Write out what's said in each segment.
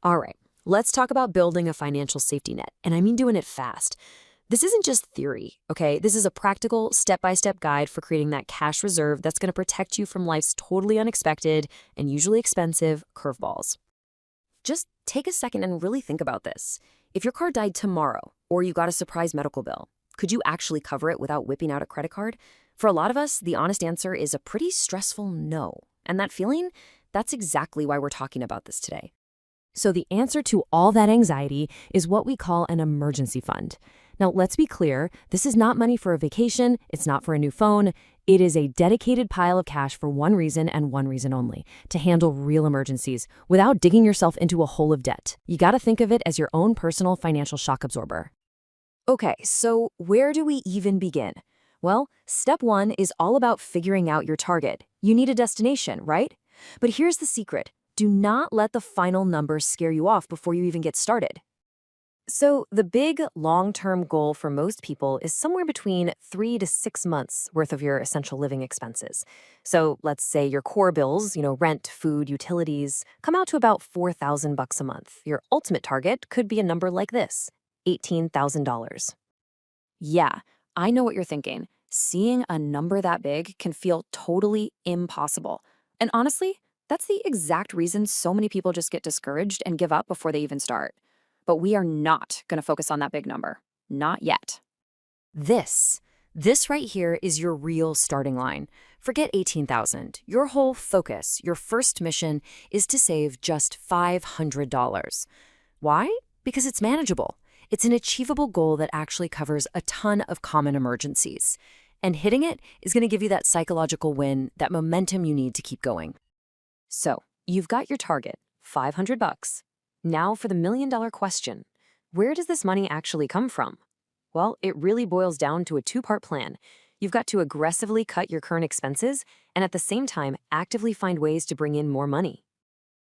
All right, let's talk about building a financial safety net, and I mean doing it fast. This isn't just theory, okay? This is a practical, step-by-step guide for creating that cash reserve that's going to protect you from life's totally unexpected and usually expensive curveballs. Just take a second and really think about this. If your car died tomorrow, or you got a surprise medical bill, could you actually cover it without whipping out a credit card? For a lot of us, the honest answer is a pretty stressful no. And that feeling, that's exactly why we're talking about this today. So the answer to all that anxiety is what we call an emergency fund. Now, let's be clear, this is not money for a vacation, it's not for a new phone. It is a dedicated pile of cash for one reason and one reason only, to handle real emergencies without digging yourself into a hole of debt. You gotta think of it as your own personal financial shock absorber. Okay, so where do we even begin? Well, step one is all about figuring out your target. You need a destination, right? But here's the secret. Do not let the final number scare you off before you even get started. So the big long-term goal for most people is somewhere between 3 to 6 months worth of your essential living expenses. So let's say your core bills, rent, food, utilities, come out to about $4,000 a month. Your ultimate target could be a number like this, $18,000. Yeah, I know what you're thinking. Seeing a number that big can feel totally impossible. And honestly, that's the exact reason so many people just get discouraged and give up before they even start. But we are not going to focus on that big number. Not yet. This right here is your real starting line. Forget 18,000. Your whole focus, your first mission is to save just $500. Why? Because it's manageable. It's an achievable goal that actually covers a ton of common emergencies. And hitting it is going to give you that psychological win, that momentum you need to keep going. So, you've got your target, $500. Now for the million-dollar question. Where does this money actually come from? Well, it really boils down to a two-part plan. You've got to aggressively cut your current expenses and at the same time actively find ways to bring in more money.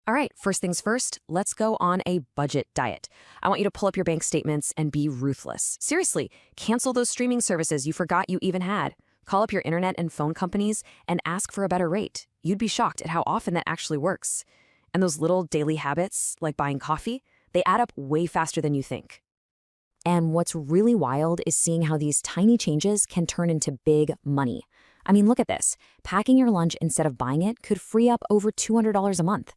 All right, first things first, let's go on a budget diet. I want you to pull up your bank statements and be ruthless. Seriously, cancel those streaming services you forgot you even had. Call up your internet and phone companies and ask for a better rate. You'd be shocked at how often that actually works. And those little daily habits, like buying coffee, they add up way faster than you think. And what's really wild is seeing how these tiny changes can turn into big money. I mean, look at this. Packing your lunch instead of buying it could free up over $200 a month.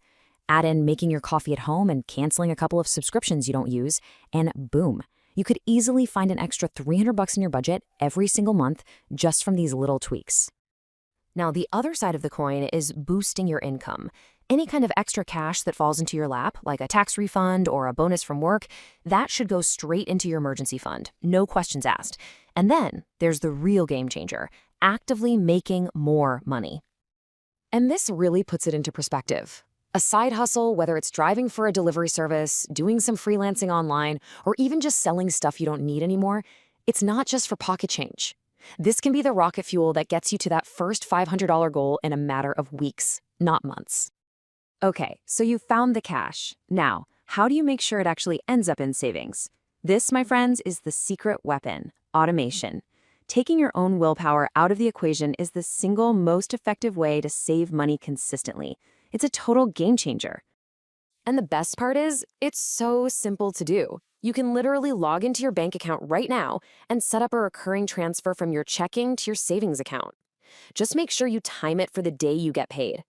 Add in making your coffee at home and canceling a couple of subscriptions you don't use, and boom, you could easily find an extra $300 in your budget every single month just from these little tweaks. Now, the other side of the coin is boosting your income. Any kind of extra cash that falls into your lap, like a tax refund or a bonus from work, that should go straight into your emergency fund, no questions asked. And then there's the real game changer, actively making more money. And this really puts it into perspective. A side hustle, whether it's driving for a delivery service, doing some freelancing online, or even just selling stuff you don't need anymore, it's not just for pocket change. This can be the rocket fuel that gets you to that first $500 goal in a matter of weeks, not months. Okay, so you found the cash. Now, how do you make sure it actually ends up in savings? This, my friends, is the secret weapon, automation. Taking your own willpower out of the equation is the single most effective way to save money consistently. It's a total game changer. And the best part is, it's so simple to do. You can literally log into your bank account right now and set up a recurring transfer from your checking to your savings account. Just make sure you time it for the day you get paid.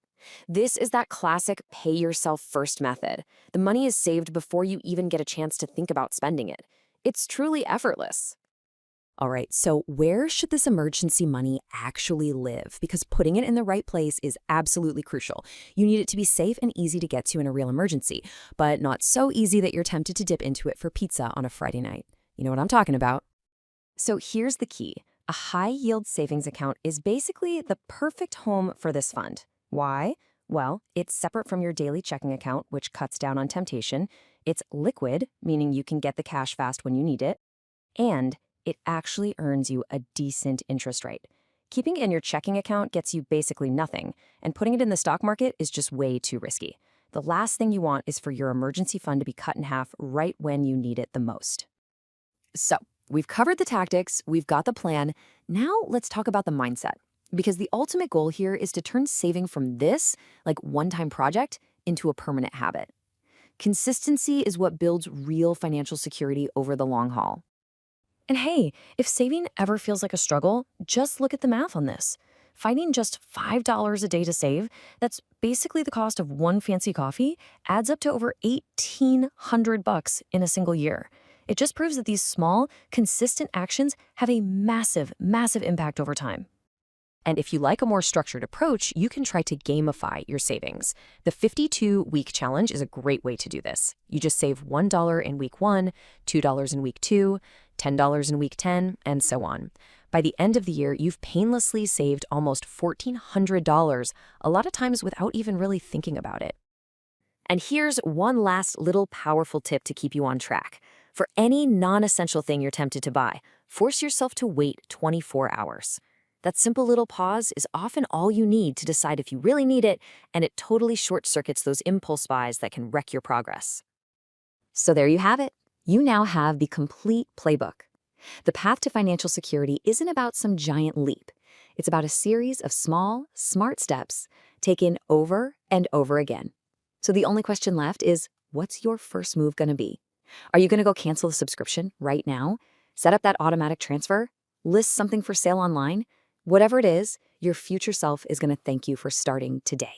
This is that classic pay yourself first method. The money is saved before you even get a chance to think about spending it. It's truly effortless. All right, so where should this emergency money actually live? Because putting it in the right place is absolutely crucial. You need it to be safe and easy to get to in a real emergency, but not so easy that you're tempted to dip into it for pizza on a Friday night. You know what I'm talking about. So here's the key. A high-yield savings account is basically the perfect home for this fund. Why? Well, it's separate from your daily checking account, which cuts down on temptation. It's liquid, meaning you can get the cash fast when you need it. And it actually earns you a decent interest rate. Keeping it in your checking account gets you basically nothing, and putting it in the stock market is just way too risky. The last thing you want is for your emergency fund to be cut in half right when you need it the most. So, we've covered the tactics, we've got the plan. Now let's talk about the mindset. Because the ultimate goal here is to turn saving from this, like one-time project, into a permanent habit. Consistency is what builds real financial security over the long haul. And hey, if saving ever feels like a struggle, just look at the math on this. Finding just $5 a day to save, that's basically the cost of one fancy coffee, adds up to over $1,800 in a single year. It just proves that these small, consistent actions have a massive, massive impact over time. And if you like a more structured approach, you can try to gamify your savings. The 52-week challenge is a great way to do this. You just save $1 in week 1, $2 in week 2, $10 in week 10, and so on. By the end of the year, you've painlessly saved almost $1,400, a lot of times without even really thinking about it. And here's one last little powerful tip to keep you on track. For any non-essential thing you're tempted to buy, force yourself to wait 24 hours. That simple little pause is often all you need to decide if you really need it, and it totally short-circuits those impulse buys that can wreck your progress. So there you have it. You now have the complete playbook. The path to financial security isn't about some giant leap. It's about a series of small, smart steps taken over and over again. So the only question left is, what's your first move going to be? Are you going to go cancel the subscription right now? Set up that automatic transfer? List something for sale online? Whatever it is, your future self is going to thank you for starting today.